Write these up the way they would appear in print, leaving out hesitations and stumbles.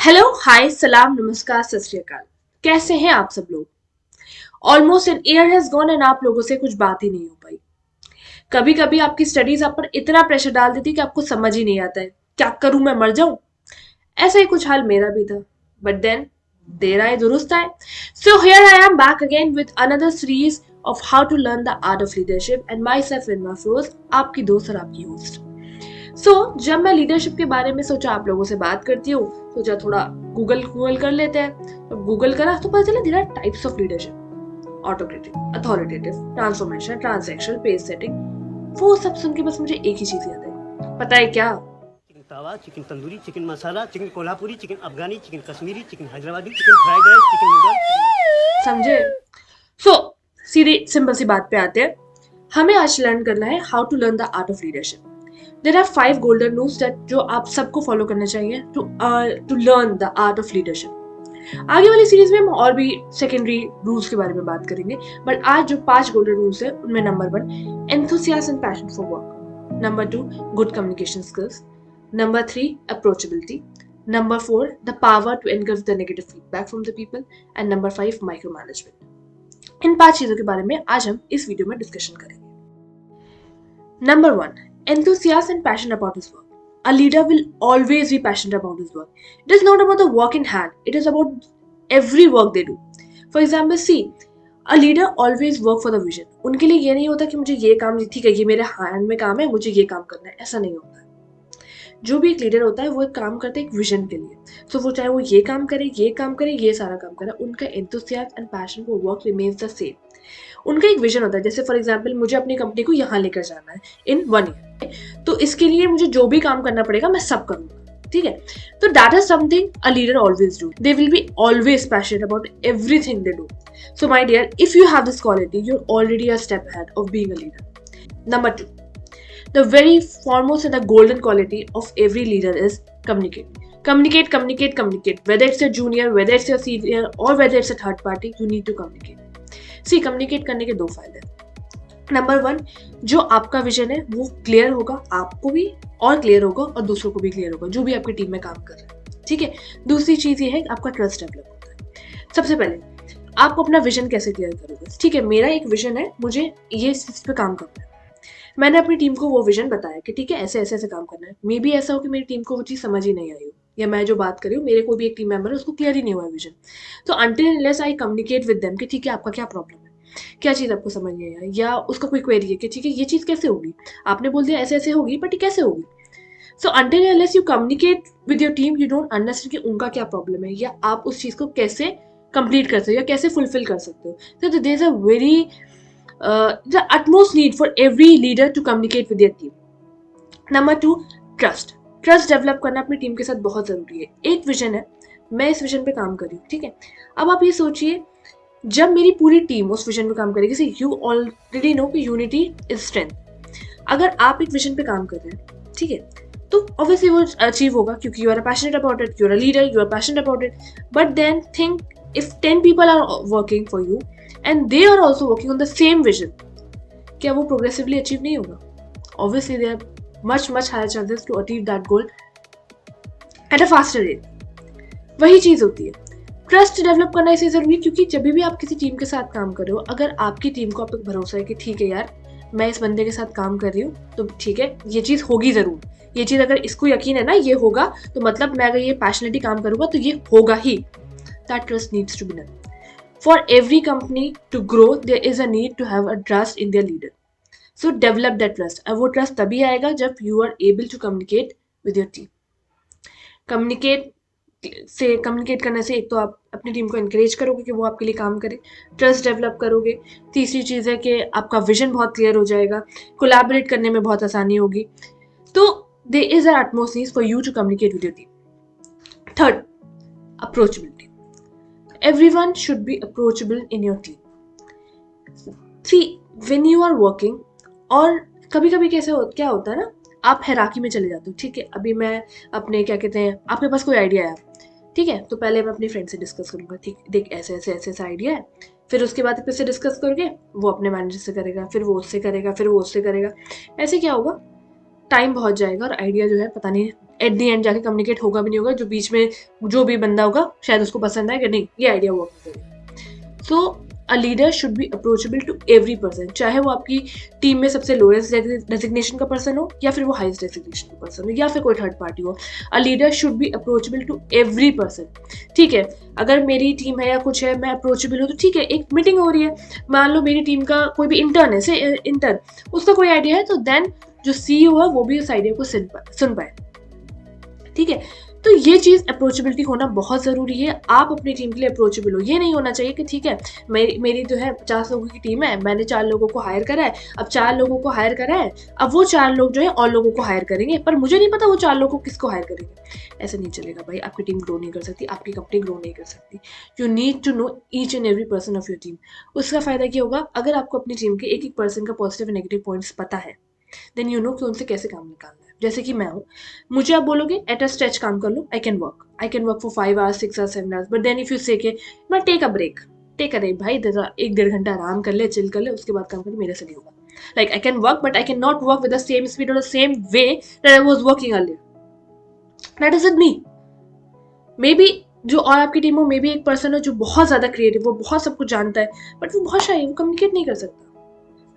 Hello, हाय, सलाम, नमस्कार, सत श्री अकाल। कैसे हैं आप सब लोग? Almost an year has gone and आप लोगों से कुछ बात ही नहीं हो पाई। कभी कभी आपकी स्टडीज आप पर इतना प्रेशर डाल देती है कि आपको समझ ही नहीं आता है। क्या करूं, मैं मर जाऊं? ऐसा ही कुछ हाल मेरा भी था। बट देन देर आए दुरुस्त आए। So here I am back again with another series of how to learn the art of leadership and myself in Firoz, आपकी दोस्त और आपकी होस्ट। जब मैं लीडरशिप के बारे में सोचा आप लोगों से बात करती हूँ, सोचा थोड़ा गूगल गूगल कर लेते हैं। तो गूगल करा तो पता चला there are types of leadership: autocratic, authoritative, transformation, transactional, pace setting. वो सब सुन के बस मुझे एक ही चीज याद आई, पता है क्या? Chicken tawa, chicken tandoori, chicken masala, chicken Kolhapuri, chicken Afghani, chicken Kashmiri, chicken Hyderabadi, chicken fried rice, chicken noodle. समझे? सो सीधे सिंपल सी बात पे आते हैं। हमें आज लर्न करना है how to learn the art of leadership. There are 5 golden rules that जो आप सबको फॉलो करना चाहिए to learn the art of leadership. आगे वाली सीरीज में हम और भी सेकेंडरी रूल्स के बारे में बात करेंगे, बट आज जो 5 गोल्डन रूल्स है उनमें number 1, enthusiasm and passion for work. Number 2, good communication skills. Number 3, approachability. Number 4, the power to encourage the negative feedback from the people. And number 5, micro management. इन 5 चीजों के बारे में आज हम इस वीडियो में डिस्कशन करेंगे। Number 1, enthusiasm and passion about his work. A leader will always be passionate about his work. It is not about the work in hand, it is about every work they do. For example, see, a leader always work for the vision. उनके लिए ये नहीं होता कि मुझे ये काम, ठीक है, ये मेरे हैंड में काम है, मुझे ये काम करना है, ऐसा नहीं होता। जो भी एक लीडर होता है वो एक काम करता है एक विजन के लिए। सो वो चाहे वो ये काम करे, ये काम करे, ये सारा काम करे, उनका enthusiasm and passion for work remains the same. उनका एक विजन होता है, जैसे फॉर एग्जाम्पल मुझे अपनी कंपनी को यहाँ लेकर जाना है इन 1 ईयर, तो इसके लिए मुझे जो भी काम करना पड़ेगा मैं सब करूंगा, ठीक है। तो that is something a leader always do. They will be always passionate about everything they do. So my dear, if you have this quality, you are already a step ahead of being a leader. Number 2, the very foremost and the golden quality of every leader is communicate. Communicate, communicate, communicate. Whether it's a junior, whether it's a senior, or whether it's a third party, you need to communicate. See, communicate करने के 2 फायदे। Number 1, जो आपका vision है वो clear होगा, आपको भी और क्लियर होगा और दूसरों को भी क्लियर होगा, जो भी आपकी टीम में काम कर रहे हैं, ठीक है। दूसरी चीज ये है आपका ट्रस्ट डेवलप होता है। सबसे पहले आप अपना विजन कैसे क्लियर करोगे? ठीक है, मेरा एक विजन है, मुझे ये इस पे काम करना है। मैंने अपनी टीम को वो विजन बताया कि ठीक है, ऐसे ऐसे ऐसे काम करना है। मे बी ऐसा हो कि मेरी टीम को वो चीज़ समझ ही नहीं आई हो, या मैं जो बात कर रही हूँ, मेरे कोई भी एक टीम मेंबर है, उसको क्लियर ही नहीं हुआ विजन। तो until unless I communicate with them कि ठीक है, आपका क्या प्रॉब्लम है, क्या चीज़ आपको समझ नहीं आई, या उसका कोई क्वेरी है कि ठीक है, ये चीज़ कैसे होगी, आपने बोल दिया ऐसे ऐसे होगी, बट ये कैसे होगी। सो until unless you communicate with your team, you don't understand कि उनका क्या प्रॉब्लम है, या आप उस चीज़ को कैसे कंप्लीट कर सकते हो या कैसे फुलफिल कर सकते हो। तो there is a very the utmost need for every leader to communicate with their team. Number 2, trust. Trust develop करना अपनी टीम के साथ बहुत जरूरी है। एक विजन है, मैं इस विजन पे काम कर रही हूँ, ठीक है। अब आप ये सोचिए, जब मेरी पूरी टीम उस विजन पे काम करेगी, जैसे यू ऑलरेडी नो कि यूनिटी इज स्ट्रेंथ। अगर आप एक विजन पे काम कर रहे हैं, ठीक है, तो ऑब्वियसली वो अचीव होगा क्योंकि you are passionate about it, you are a leader, you are passionate about it. But then think, if 10 people are working for you and they are also working on the same vision, क्या वो progressively achieve नहीं होगा? Obviously they are much higher chances to achieve that goal at a faster rate. वही चीज होती है, trust develop करना इसलिए जरूरी है क्योंकि जब भी आप किसी टीम के साथ काम कर रहे हो, अगर आपकी टीम को आप तक भरोसा है कि ठीक है यार, मैं इस बंदे के साथ काम कर रही हूँ, तो ठीक है, ये चीज होगी जरूर, ये चीज अगर इसको यकीन है ना ये होगा, तो मतलब मैं अगर ये पैशनेटली काम करूंगा तो ये होगा ही। That trust needs to be done. For every company to grow, there is a need to have a trust in their leader. So develop that trust. अब वो trust तभी आएगा जब you are able to communicate with your team. Communicate करने से एक तो आप अपनी टीम को encourage करोगे कि वो आपके लिए काम करे, ट्रस्ट डेवलप करोगे। तीसरी चीज़ है कि आपका विजन बहुत क्लियर हो जाएगा, कोलैबोरेट करने में बहुत आसानी होगी। तो there is an utmost need for you to communicate with your team. Third, approachability. Everyone should be approachable in your team. See, when you are working, और कभी कभी क्या होता है ना, आप हैराकी में चले जाते हो, ठीक है। अभी मैं अपने क्या कहते हैं, आपके पास कोई आइडिया है, ठीक है, तो पहले मैं अपने फ्रेंड से डिस्कस करूंगा, ठीक, देख ऐसे ऐसे ऐसे ऐसा आइडिया है। फिर उसके बाद फिर से डिस्कस करोगे, वो अपने मैनेजर से करेगा, फिर वो उससे करेगा, फिर वो उससे करेगा। ऐसे क्या होगा, टाइम बहुत जाएगा और आइडिया जो है पता नहीं एट द एंड जाके कम्युनिकेट होगा भी नहीं होगा, जो बीच में जो भी बंदा होगा शायद उसको पसंद आए कि नहीं ये आइडिया वर्क करेगा। So a leader should be approachable to every person, चाहे वो आपकी टीम में सबसे लोएस्ट डेजिग्नेशन का पर्सन हो या फिर वो हाईएस्ट डेजिग्नेशन का पर्सन हो या फिर कोई थर्ड पार्टी हो। A leader should be approachable to every person. ठीक है, अगर मेरी टीम है या कुछ है, मैं अप्रोचेबल हूँ तो ठीक है, एक मीटिंग हो रही है, मान लो मेरी टीम का कोई भी इंटर्न है, से इंटर्न, उसका कोई आइडिया है तो देन जो CEO है वो भी उस आइडिया को सुन पाए। ठीक है, तो ये चीज़ अप्रोचेबिलिटी होना बहुत ज़रूरी है। आप अपनी टीम के लिए अप्रोचेबल हो, ये नहीं होना चाहिए कि ठीक है मेरी जो है 50 लोगों की टीम है, मैंने 4 लोगों को हायर करा है, अब 4 लोगों को हायर करा है, अब वो 4 लोग जो है और लोगों को हायर करेंगे, पर मुझे नहीं पता वो 4 लोगों को किसको हायर करेंगे। ऐसा नहीं चलेगा भाई, आपकी टीम ग्रो नहीं कर सकती, आपकी कंपनी ग्रो नहीं कर सकती। You need to know each and every person of your team. उसका फ़ायदा क्या होगा, अगर आपको अपनी टीम के एक एक पर्सन का पॉजिटिव एंड नेगेटिव पॉइंट्स पता है, देन यू नो कि उनसे कैसे काम निकालना है। जैसे कि मैं हूँ, मुझे आप बोलोगे एट अ स्ट्रेच काम कर लो, I can work for 5 hours 6 hours 7 hours, but then if you say के मैं टेक अ ब्रेक भाई, 1-1.5 घंटा आराम कर ले, चिल कर ले, उसके बाद काम कर ले, मेरे से नहीं होगा। Like I can work but I can not work with the same speed और the same way that I was working earlier. That is it me. Maybe जो और आपकी टीम हो, मे बी एक पर्सन है जो बहुत ज्यादा क्रिएटिव, वो बहुत सब कुछ जानता है, बट वो बहुत शाय है, वो कम्युनिकेट नहीं कर सकता।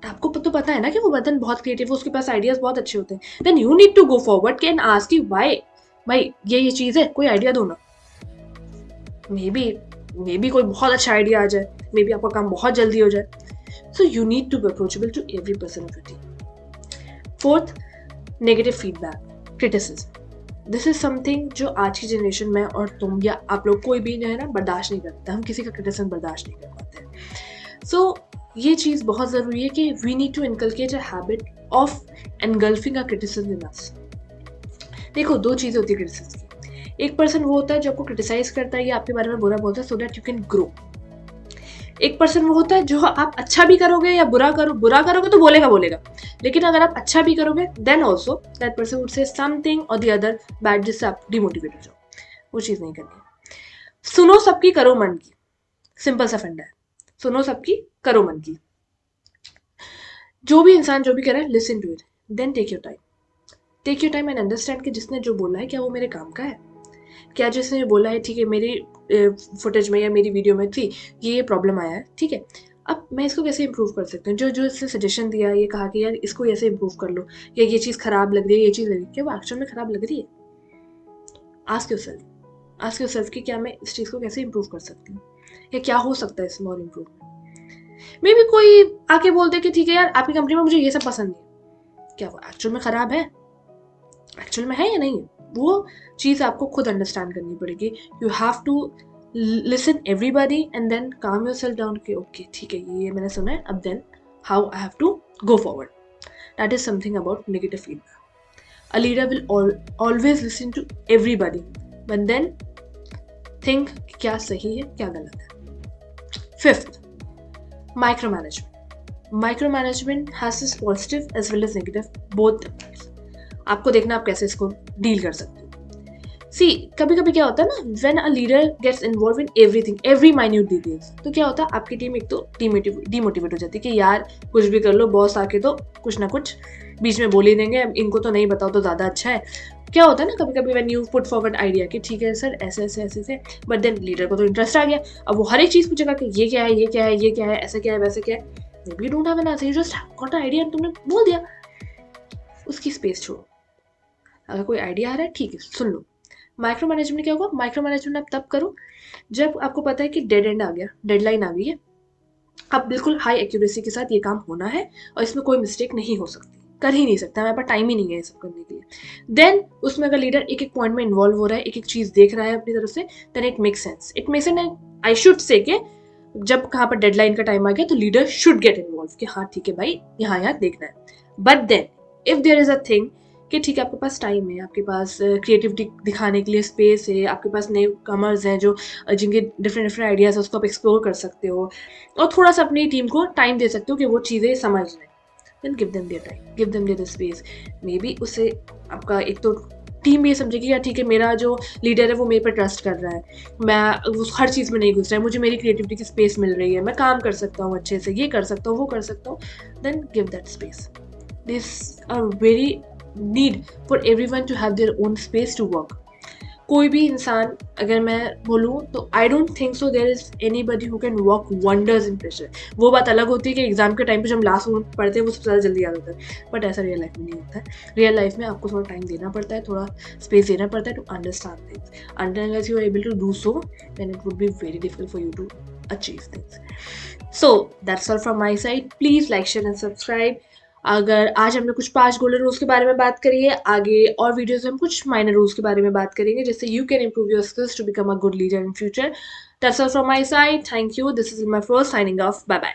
आपको तो पता है ना कि वो बर्तन बहुत क्रिएटिव है, उसके पास आइडियाज बहुत अच्छे होते हैं। Then you need to go forward and ask you why, भाई ये चीज है, कोई आइडिया दो ना। मे बी कोई बहुत अच्छा आइडिया आ जाए, मे बी आपका काम बहुत जल्दी हो जाए। So you need to be approachable to every person of your team. Fourth, negative feedback, criticism. This is something जो आज की जनरेशन में और तुम या आप लोग कोई भी जो है ना बर्दाश्त नहीं करता। हम किसी का क्रिटिसिज्म बर्दाश्त नहीं कर पाते। सो ये चीज़ बहुत ज़रूरी है कि we need to inculcate a habit of engulfing a criticism in us. देखो, 2 चीज़ें होती है क्रिटिसिज्म की। एक पर्सन वो होता है जो आपको क्रिटिसाइज करता है या आपके बारे में बुरा बोलता है so that you can grow. एक पर्सन वो होता है जो आप अच्छा भी करोगे या बुरा करोगे तो बोलेगा, लेकिन अगर आप अच्छा भी करोगे then also that person would say something और द अदर बैड, जिससे आप डिमोटिवेट हो जाओ। वो चीज़ नहीं करनी है। सुनो सबकी, करो मन की, सिंपल सा फंडा है। सुनो सबकी, करो मन की। जो भी इंसान जो भी करे, listen to it, then take your time and understand कि जिसने जो बोला है क्या वो मेरे काम का है, क्या जिसने बोला है ठीक है मेरी फुटेज में या मेरी वीडियो में थी ये प्रॉब्लम आया है, ठीक है, अब मैं इसको कैसे इंप्रूव कर सकती हूँ। जो इसने सजेशन दिया, ये कहा कि यार इसको ऐसे इंप्रूव कर लो, या ये चीज़ खराब लग रही है, ये चीज़ लग रही है, क्या वो एक्चुअल में खराब लग रही है? आस्क योरसेल्फ कि क्या मैं इस चीज़ को कैसे इंप्रूव कर सकती हूँ, या क्या हो सकता है इसमें और इम्प्रूवमेंट। मे बी कोई आके बोलते कि ठीक है यार आपकी कंपनी में मुझे ये सब पसंद नहीं, क्या वो एक्चुअल में खराब है, एक्चुअल में है या नहीं है, वो चीज़ आपको खुद अंडरस्टैंड करनी पड़ेगी। You have to listen everybody and then calm yourself down कि ओके ठीक है ये मैंने सुना है, अब then how I have to go forward. That is something about negative feedback. A leader will always listen to everybody but then think क्या सही है क्या गलत है। Fifth, micro management has this positive as well as negative both. आपको देखना आप कैसे इसको डील कर सकते हो। सी कभी कभी क्या होता है ना, when a leader gets involve in everything, every minute details, तो क्या होता है आपकी टीम एक तो डिमोटिवेट हो जाती है कि यार कुछ भी कर लो, बॉस आके तो कुछ ना कुछ बीच में बोल ही देंगे, इनको तो नहीं बताओ तो ज़्यादा अच्छा है। क्या होता है ना कभी कभी when you put forward idea कि ठीक है सर ऐसे ऐसे, बट देन लीडर को तो इंटरेस्ट आ गया, अब वो हर एक चीज़ पूछेगा कि ये क्या है, ऐसा क्या है, वैसे क्या है। May be don't have an answer, you just got a idea, तुमने बोल दिया, उसकी स्पेस छोड़ो। अगर कोई आइडिया आ रहा है ठीक है सुन लो। माइक्रो मैनेजमेंट क्या होगा, माइक्रो मैनेजमेंट आप तब करो जब आपको पता है कि डेडलाइन आ गई है, अब बिल्कुल हाई एक्यूरेसी के साथ ये काम होना है और इसमें कोई मिस्टेक नहीं हो सकती, कर ही नहीं सकता, हमारे पास टाइम ही नहीं है ये सब करने के लिए। देन उसमें अगर लीडर एक एक पॉइंट में इन्वॉल्व हो रहा है, एक एक चीज़ देख रहा है अपनी तरफ से, then it makes sense. I should say कि जब कहाँ पर डेडलाइन का टाइम आ गया तो लीडर शुड गेट इन्वॉल्व कि हाँ ठीक है भाई यहाँ देखना है। But then if there is a thing कि ठीक है आपके पास टाइम है, आपके पास क्रिएटिविटी दिखाने के लिए स्पेस है, आपके पास नए कमर्स हैं जो जिनके डिफरेंट आइडियाज़ है उसको आप एक्सप्लोर कर सकते हो और थोड़ा सा अपनी टीम को टाइम दे सकते हो कि वो चीज़ें समझ लें, then give them their time, give them their space. Maybe उससे आपका एक तो टीम भी ये समझेगी यार ठीक है मेरा जो लीडर है वो मेरे पर ट्रस्ट कर रहा है, मैं वो हर चीज़ में नहीं घुस रहा है, मुझे मेरी क्रिएटिविटी की स्पेस मिल रही है, मैं काम कर सकता हूँ अच्छे से, ये कर सकता हूँ वो कर सकता हूँ, then give that space. This are very need for everyone to have their own space to work. कोई भी इंसान अगर मैं बोलूँ तो I don't think so there is anybody who can work wonders in pressure. वो बात अलग होती है कि एग्जाम के टाइम पे जब हम लास्ट मोमेंट पढ़ते हैं वो सबसे ज़्यादा जल्दी याद होता है, बट ऐसा रियल लाइफ में नहीं होता है. रियल लाइफ में आपको थोड़ा टाइम देना पड़ता है, थोड़ा स्पेस देना पड़ता है to understand things. until unless you are able to do so, then it would be very difficult for you to achieve things. So that's all from my side. Please like, share and subscribe. अगर आज हमने कुछ 5 golden rules के बारे में बात करी है, आगे और वीडियोस में हम कुछ माइनर रूल्स के बारे में बात करेंगे जिससे you can improve your skills to become a good leader in future. That's all from my side. Thank you. This is my first signing off. Bye bye.